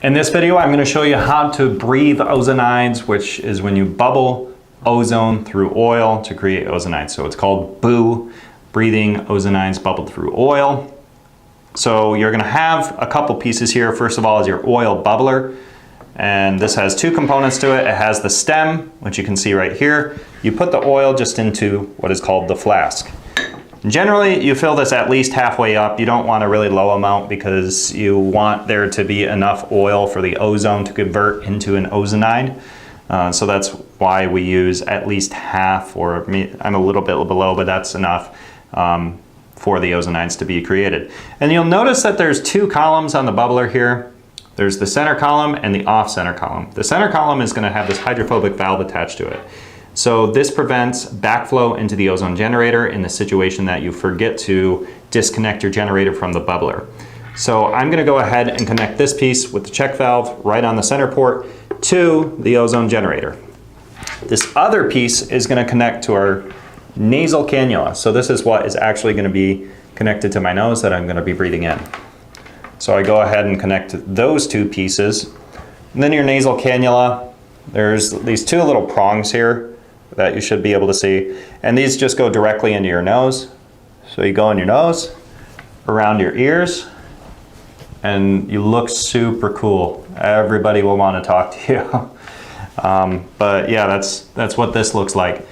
In this video, I'm going to show you how to breathe ozonides, which is when you bubble ozone through oil to create ozonides. So it's called BOO, breathing ozonides bubbled through oil. So you're going to have a couple pieces here. First of all is your oil bubbler. And this has two components to it. It has the stem, which you can see right here. You put the oil just into what is called the flask. Generally, you fill this at least halfway up. You don't want a really low amount because you want there to be enough oil for the ozone to convert into an ozonide. So that's why we use at least half, or I'm a little bit below, but that's enough for the ozonides to be created. And you'll notice that there's two columns on the bubbler here. There's the center column and the off-center column. The center column is going to have this hydrophobic valve attached to it. So this prevents backflow into the ozone generator in the situation that you forget to disconnect your generator from the bubbler. So I'm going to go ahead and connect this piece with the check valve right on the center port to the ozone generator. This other piece is going to connect to our nasal cannula. So this is what is actually going to be connected to my nose that I'm going to be breathing in. So I go ahead and connect those two pieces. And then your nasal cannula, there's these two little prongs here that you should be able to see. And these just go directly into your nose. So you go in your nose, around your ears, and you look super cool. Everybody will want to talk to you. But yeah, that's what this looks like.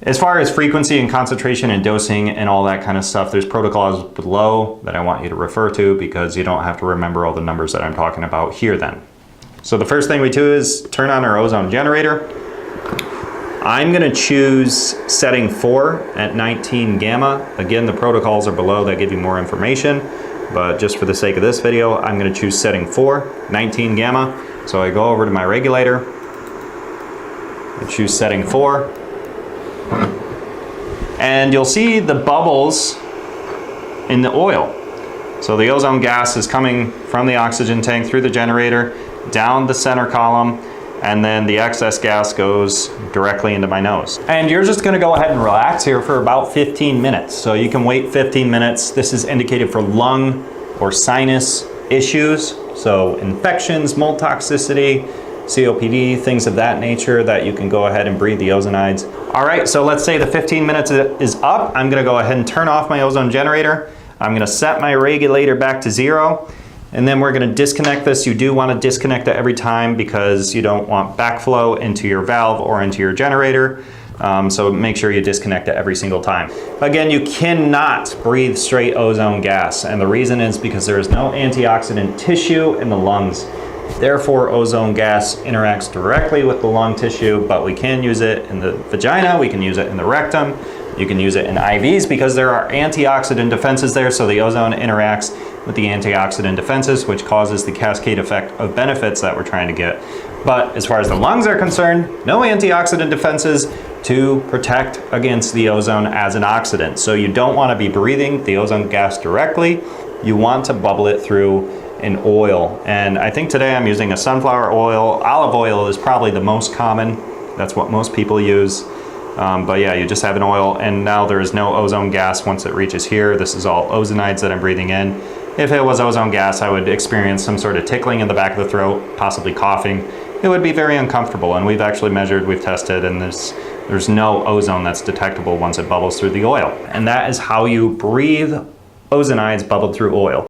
As far as frequency and concentration and dosing and all that kind of stuff, there's protocols below that I want you to refer to because you don't have to remember all the numbers that I'm talking about here then. So the first thing we do is turn on our ozone generator. I'm going to choose setting 4 at 19 gamma. Again, the protocols are below that give you more information, but just for the sake of this video, I'm going to choose setting 4, 19 gamma. So I go over to my regulator, I choose setting 4, and you'll see the bubbles in the oil. So the ozone gas is coming from the oxygen tank through the generator, down the center column, and then the excess gas goes directly into my nose. And you're just gonna go ahead and relax here for about 15 minutes. So you can wait 15 minutes. This is indicated for lung or sinus issues. So infections, mold toxicity, COPD, things of that nature that you can go ahead and breathe the ozonides. All right, so let's say the 15 minutes is up. I'm gonna go ahead and turn off my ozone generator. I'm gonna set my regulator back to 0. And then we're going to disconnect this. You do want to disconnect it every time because you don't want backflow into your valve or into your generator. So make sure you disconnect it every single time. Again, you cannot breathe straight ozone gas. And the reason is because there is no antioxidant tissue in the lungs. Therefore, ozone gas interacts directly with the lung tissue, but we can use it in the vagina, we can use it in the rectum, you can use it in IVs because there are antioxidant defenses there, so the ozone interacts with the antioxidant defenses, which causes the cascade effect of benefits that we're trying to get. But as far as the lungs are concerned, no antioxidant defenses to protect against the ozone as an oxidant. So you don't want to be breathing the ozone gas directly. You want to bubble it through an oil. And I think today I'm using a sunflower oil. Olive oil is probably the most common. That's what most people use. But yeah, you just have an oil, and now there is no ozone gas once it reaches here. This is all ozonides that I'm breathing in. If it was ozone gas, I would experience some sort of tickling in the back of the throat, possibly coughing. It would be very uncomfortable, and we've actually measured, we've tested, and there's no ozone that's detectable once it bubbles through the oil. And that is how you breathe ozonides bubbled through oil.